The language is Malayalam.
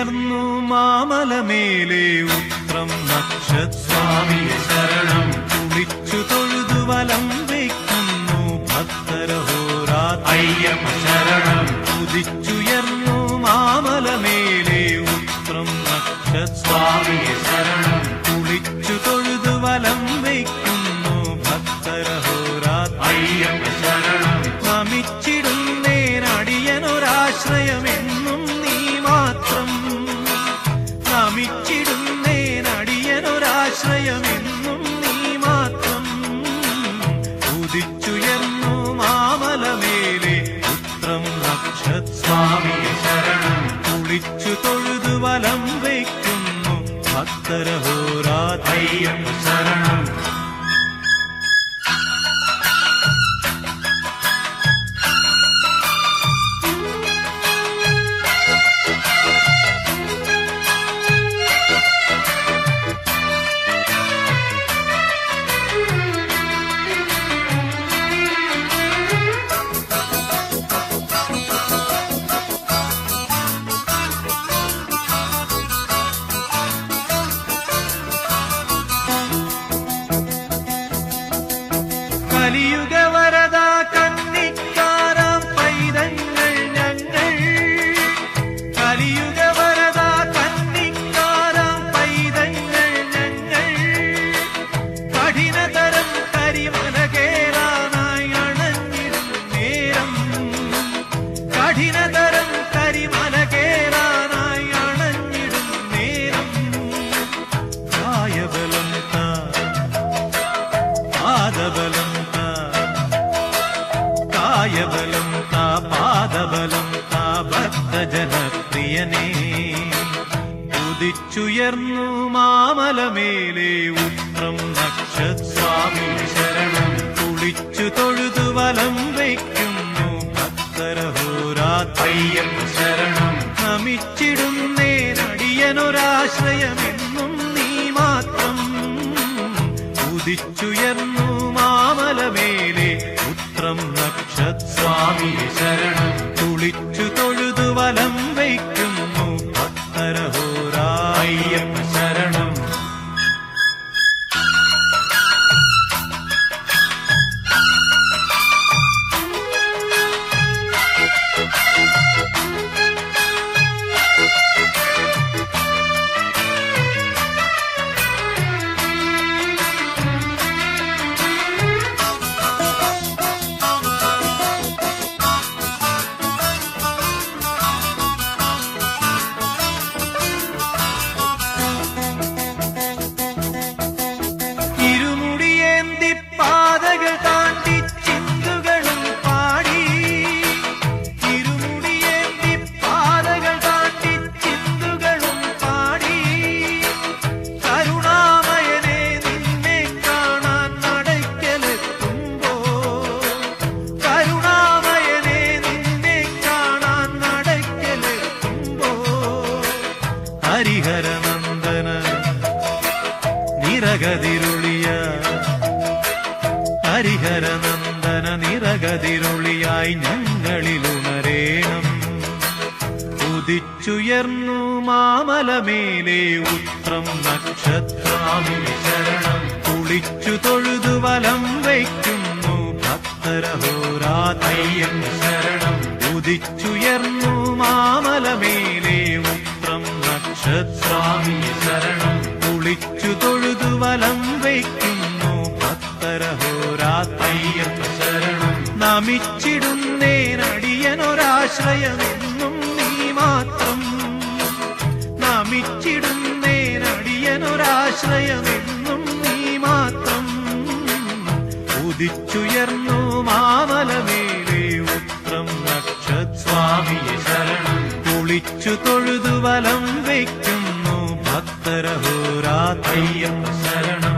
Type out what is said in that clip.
കുതിച്ചുയർന്നു മാമലമേലെ ഉത്രം നക്ഷസ്വാമിയെ ശരണം കുളിച്ചു തൊഴുതു വലം വയ്ക്കുന്നു ഭക്തരഹോരാത്ര അയ്യപ്പ ശരണം കുതിച്ചുയർന്നു മാമലമേലെ ഉത്രം നക്ഷസ്വാമിയെ ശരണം കുളിച്ചു തൊഴുതു വലം വയ്ക്കുന്നു ഭക്തരഹോരാത്ര അയ്യപ്പ ശരണം നമിച്ചിടുന്നേനടിയനൊരാശ്രയമെന്നും നീ മാത്രം നമിച്ചിടുന്നേനടിയനൊരാശ്രയമെന്നും നീ മാത്രം ഉദിച്ചുയർന്നു മാമലമേലെ ഉത്രം നക്ഷസ്വാമിയെ ശരണം കുളിച്ചു തൊഴുതു വലം വയ്ക്കുന്നു ഭക്തരഹോരാത്ര അയ്യപ്പ ശരണം കലിയുഗവരദ കന്നിക്കാരാം പൈതങ്ങൾ ഞങ്ങൾ കലിയുഗവരദ കന്നിക്കാരാം പൈതങ്ങൾ ഞങ്ങൾ കഠിനതരം കരിമല കേറാനായി അണഞ്ഞിടും നേരം കഠിനതരം കരിമല കേറാനായി അണഞ്ഞിടും നേരം കായബലം പാദബലം കായബലം പാദബലം ഭക്തജനപ്രിയനേ ഉദിച്ചുയർന്നു മാമലമേലെ ഉത്രം നക്ഷസ്വാമിയെ ശരണം കുളിച്ചു തൊഴുതു വലം വയ്ക്കുന്നു ഭക്തരഹോരാത്ര അയ്യപ്പ ശരണം നമിച്ചിടുന്നേനടിയനൊരാശ്രയമെന്നും നീ മാത്രം ഉദിച്ചുയർന്നു മാമലമേലെ ഉത്രം നക്ഷസ്വാമിയെ ശരണം കുളിച്ചു തൊഴുതു വലം വയ്ക്കുന്നു ഭക്തരഹോരാത്ര അയ്യപ്പ ശരണം ഇരുമുടിയേന്തി പാതകൾ താണ്ടി ചിന്തുകളും പാടി ഇരുമുടിയേന്തി പാതകൾ താണ്ടി ചിന്തുകളും പാടി കരുണാമയനെ നിന്നെ കാണാൻ നടയ്ക്കലെത്തുമ്പോ കരുണാമയനെ നിന്നെ കാണാൻ നടയ്ക്കലെത്തുമ്പോ ഹരിഹരനന്ദന നിറകതിരുളിയ ഹരിഹരനന്ദന നിറകതിരുളിയായി ഞങ്ങളിലുണരേണം ഉദിച്ചുയർന്നു മാമലമേലെ ഉത്രം നക്ഷസ്വാമിയെ ശരണം കുളിച്ചു തൊഴുതു വലം വയ്ക്കുന്നു ഭക്തരഹോരാത്ര അയ്യപ്പ ശരണം ഉദിച്ചുയർന്നു മാമലമേലെ ഉത്രം നക്ഷസ്വാമിയെ ശരണം കുളിച്ചു തൊഴുതു വലം വയ്ക്കുന്നു ഭക്തരഹോരാത്ര അയ്യപ്പ ശരണം നമിച്ചിടുന്നേനടിയനൊരാശ്രയമെന്നും നീ മാത്രം നമിച്ചിടുന്നേനടിയനൊരാശ്രയമെന്നും നീ മാത്രം ഉദിച്ചുയർന്നു മാമലമേലെ ഉത്രം നക്ഷസ്വാമിയെ ശരണം കുളിച്ചു തൊഴുതു വലം വയ്ക്കുന്നു ഭക്തരഹോരാത്ര അയ്യപ്പ ശരണം